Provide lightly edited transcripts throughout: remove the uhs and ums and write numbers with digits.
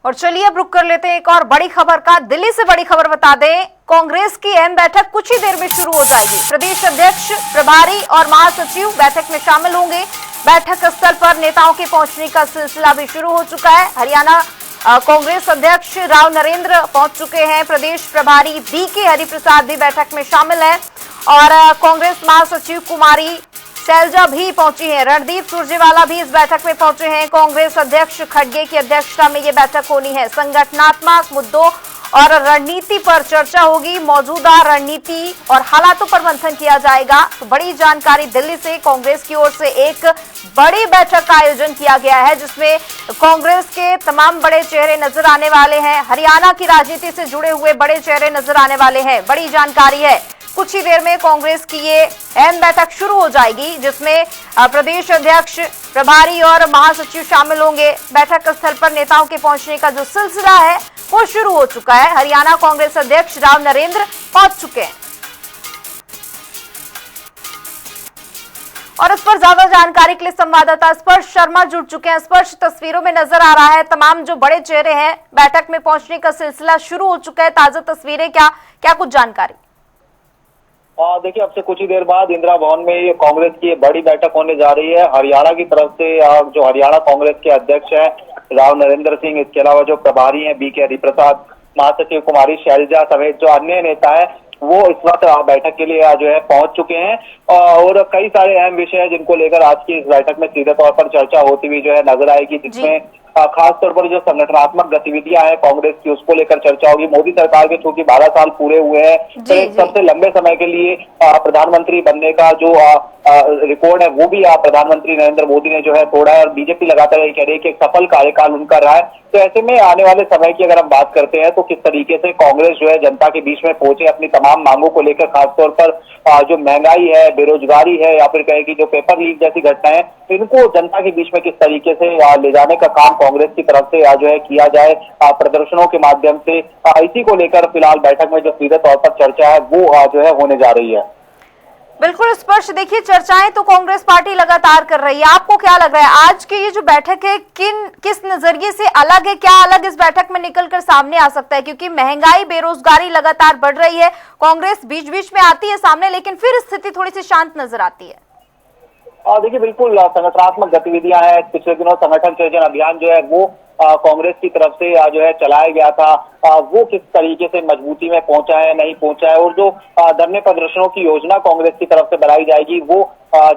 और चलिए अब रुक कर लेते हैं एक और बड़ी खबर का। दिल्ली से बड़ी खबर बता दें, कांग्रेस की अहम बैठक कुछ ही देर में शुरू हो जाएगी। प्रदेश अध्यक्ष, प्रभारी और महासचिव बैठक में शामिल होंगे। बैठक स्थल पर नेताओं के पहुंचने का सिलसिला भी शुरू हो चुका है। हरियाणा कांग्रेस अध्यक्ष राव नरेंद्र पहुंच चुके हैं। प्रदेश प्रभारी बीके हरिप्रसाद भी बैठक में शामिल है और कांग्रेस महासचिव कुमारी शैलजा भी पहुंची है। रणदीप सुरजेवाला भी इस बैठक में पहुंचे हैं। कांग्रेस अध्यक्ष खड़गे की अध्यक्षता में ये बैठक होनी है। संगठनात्मक मुद्दों और रणनीति पर चर्चा होगी। मौजूदा रणनीति और हालातों पर मंथन किया जाएगा। तो बड़ी जानकारी दिल्ली से कांग्रेस की ओर से एक बड़ी बैठक का आयोजन किया गया है, जिसमें कांग्रेस के तमाम बड़े चेहरे नजर आने वाले हैं। हरियाणा की राजनीति से जुड़े हुए बड़े चेहरे नजर आने वाले हैं। बड़ी जानकारी है, कुछ ही देर में कांग्रेस की ये अहम बैठक शुरू हो जाएगी, जिसमें प्रदेश अध्यक्ष, प्रभारी और महासचिव शामिल होंगे। बैठक स्थल पर नेताओं के पहुंचने का जो सिलसिला है वो शुरू हो चुका है। हरियाणा कांग्रेस अध्यक्ष राव नरेंद्र पहुंच चुके हैं और इस पर ज्यादा जानकारी के लिए संवाददाता स्पर्श शर्मा जुड़ चुके हैं। स्पर्श, तस्वीरों में नजर आ रहा है तमाम जो बड़े चेहरे हैं, बैठक में पहुंचने का सिलसिला शुरू हो चुका है। ताजा तस्वीरें, क्या कुछ जानकारी? देखिए, अब से कुछ ही देर बाद इंदिरा भवन में कांग्रेस की बड़ी बैठक होने जा रही है। हरियाणा की तरफ से जो हरियाणा कांग्रेस के अध्यक्ष हैं राव नरेंद्र सिंह, इसके अलावा जो प्रभारी हैं बीके हरिप्रसाद, महासचिव कुमारी शैलजा समेत जो अन्य नेता है वो इस वक्त बैठक के लिए जो है पहुंच चुके हैं और कई सारे अहम विषय हैं जिनको लेकर आज की इस बैठक में सीधे तौर पर चर्चा होती हुई जो है नजर आएगी, जिसमें खास तौर पर जो संगठनात्मक गतिविधियां हैं कांग्रेस की उसको लेकर चर्चा होगी। मोदी सरकार के चूंकि 12 साल पूरे हुए हैं तो एक सबसे लंबे समय के लिए प्रधानमंत्री बनने का जो रिकॉर्ड है वो भी प्रधानमंत्री नरेंद्र मोदी ने जो है तोड़ा है और बीजेपी लगातार ये कह रही है कि एक सफल कार्यकाल उनका रहा है। तो ऐसे में आने वाले समय की अगर हम बात करते हैं तो किस तरीके से कांग्रेस जो है जनता के बीच में पहुंचे अपनी तमाम मांगों को लेकर, खासतौर पर जो महंगाई है, बेरोजगारी है या फिर कहे कि जो पेपर लीक जैसी घटनाएं, इनको जनता के बीच में किस तरीके से ले जाने का काम कांग्रेस की तरफ से जो है किया जाए प्रदर्शनों के माध्यम से, इसी को लेकर फिलहाल बैठक में जो सीधे तौर पर चर्चा है वो जो है होने जा रही है। बिल्कुल स्पर्श, देखिए चर्चाएं तो कांग्रेस पार्टी लगातार कर रही है। आपको क्या लग रहा है आज की ये जो बैठक है किस नजरिए से अलग है? क्या अलग इस बैठक में निकलकर सामने आ सकता है? क्योंकि महंगाई, बेरोजगारी लगातार बढ़ रही है। कांग्रेस बीच बीच में आती है सामने, लेकिन फिर स्थिति थोड़ी सी शांत नजर आती है। देखिए, बिल्कुल संगठनात्मक गतिविधियां हैं। पिछले दिनों संगठन सृजन अभियान जो है वो कांग्रेस की तरफ से जो है चलाया गया था, वो किस तरीके से मजबूती में पहुंचा है, नहीं पहुंचा है, और जो धरने प्रदर्शनों की योजना कांग्रेस की तरफ से बनाई जाएगी वो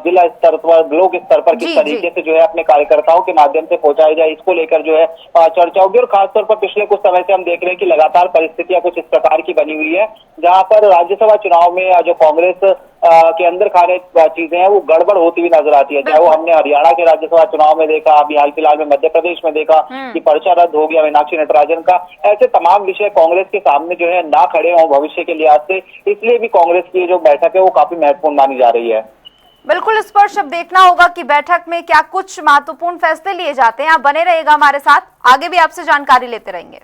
जिला स्तर पर, ब्लॉक स्तर पर किस तरीके से जो है अपने कार्यकर्ताओं के माध्यम से पहुंचाई जाए, इसको लेकर जो है चर्चा होगी। और खासतौर पर पिछले कुछ समय से हम देख रहे हैं कि लगातार परिस्थितियां कुछ इस प्रकार की बनी हुई है जहां पर राज्यसभा चुनाव में जो कांग्रेस के अंदर खाने चीजें हैं वो गड़बड़ होती हुई नजर आती है। चाहे वो हमने हरियाणा के राज्यसभा चुनाव में देखा, अभी हाल फिलहाल में मध्य प्रदेश में देखा कि पर्चा रद्द हो गया मीनाक्षी नटराजन का। ऐसे तमाम विषय कांग्रेस के सामने जो है ना खड़े हों भविष्य के लिहाज से, इसलिए भी कांग्रेस की जो बैठक है वो काफी महत्वपूर्ण मानी जा रही है। बिल्कुल स्पर्श, अब देखना होगा कि बैठक में क्या कुछ महत्वपूर्ण फैसले लिए जाते हैं। आप बने रहिएगा हमारे साथ, आगे भी आपसे जानकारी लेते रहेंगे।